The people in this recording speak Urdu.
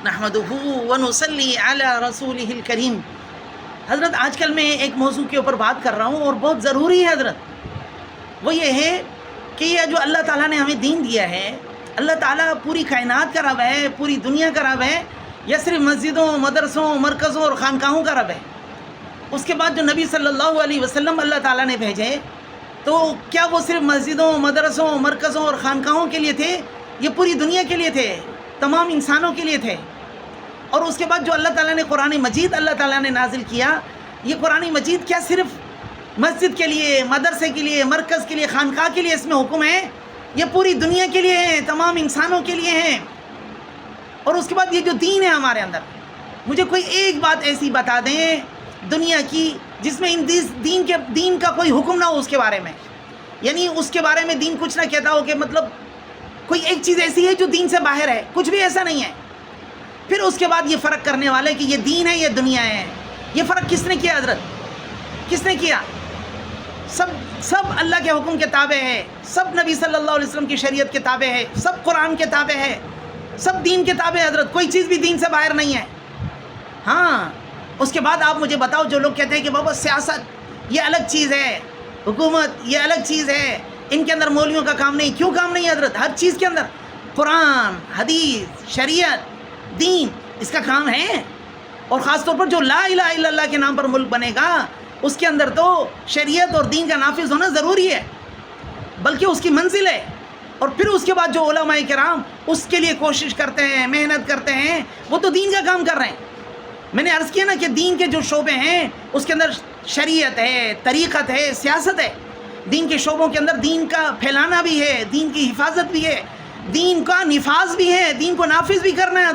نحمدہ ونصلی علی رسولہ الکریم۔ حضرت آج کل میں ایک موضوع کے اوپر بات کر رہا ہوں اور بہت ضروری ہے حضرت، وہ یہ ہے کہ یہ جو اللہ تعالیٰ نے ہمیں دین دیا ہے، اللہ تعالیٰ پوری کائنات کا رب ہے، پوری دنیا کا رب ہے، یا صرف مسجدوں، مدرسوں، مرکزوں اور خانقاہوں کا رب ہے؟ اس کے بعد جو نبی صلی اللہ علیہ وسلم اللہ تعالیٰ نے بھیجے، تو کیا وہ صرف مسجدوں، مدرسوں، مرکزوں اور خانقاہوں کے لیے تھے؟ یہ پوری دنیا کے لیے تھے، تمام انسانوں کے لیے تھے۔ اور اس کے بعد جو اللہ تعالیٰ نے قرآن مجید اللہ تعالیٰ نے نازل کیا، یہ قرآن مجید کیا صرف مسجد کے لیے، مدرسے کے لیے، مرکز کے لیے، خانقاہ کے لیے اس میں حکم ہے؟ یہ پوری دنیا کے لیے ہے، تمام انسانوں کے لیے ہیں۔ اور اس کے بعد یہ جو دین ہے ہمارے اندر، مجھے کوئی ایک بات ایسی بتا دیں دنیا کی جس میں دین کا کوئی حکم نہ ہو اس کے بارے میں، یعنی اس کے بارے میں دین کچھ نہ کہتا ہو کہ مطلب کوئی ایک چیز ایسی ہے جو دین سے باہر ہے، کچھ بھی ایسا نہیں ہے۔ پھر اس کے بعد یہ فرق کرنے والے کہ یہ دین ہے، یہ دنیا ہے، یہ فرق کس نے کیا حضرت؟ کس نے کیا؟ سب اللہ کے حکم کے تابع ہے، سب نبی صلی اللہ علیہ وسلم کی شریعت کے تابع ہے، سب قرآن کے تابع ہے، سب دین کے تابع ہے حضرت، کوئی چیز بھی دین سے باہر نہیں ہے۔ ہاں، اس کے بعد آپ مجھے بتاؤ، جو لوگ کہتے ہیں کہ بابا سیاست یہ الگ چیز ہے، حکومت یہ الگ چیز ہے، ان کے اندر مولویوں کا کام نہیں، کیوں کام نہیں ہے حضرت؟ ہر چیز کے اندر قرآن، حدیث، شریعت، دین اس کا کام ہے۔ اور خاص طور پر جو لا الہ الا اللہ کے نام پر ملک بنے گا، اس کے اندر تو شریعت اور دین کا نافذ ہونا ضروری ہے، بلکہ اس کی منزل ہے۔ اور پھر اس کے بعد جو علماء کرام اس کے لیے کوشش کرتے ہیں، محنت کرتے ہیں، وہ تو دین کا کام کر رہے ہیں۔ میں نے عرض کیا نا کہ دین کے جو شعبے ہیں اس کے اندر شریعت ہے، طریقت ہے، سیاست ہے۔ دین کے شعبوں کے اندر دین کا پھیلانا بھی ہے، دین کی حفاظت بھی ہے، دین کا نفاذ بھی ہے، دین کو نافذ بھی کرنا ہے۔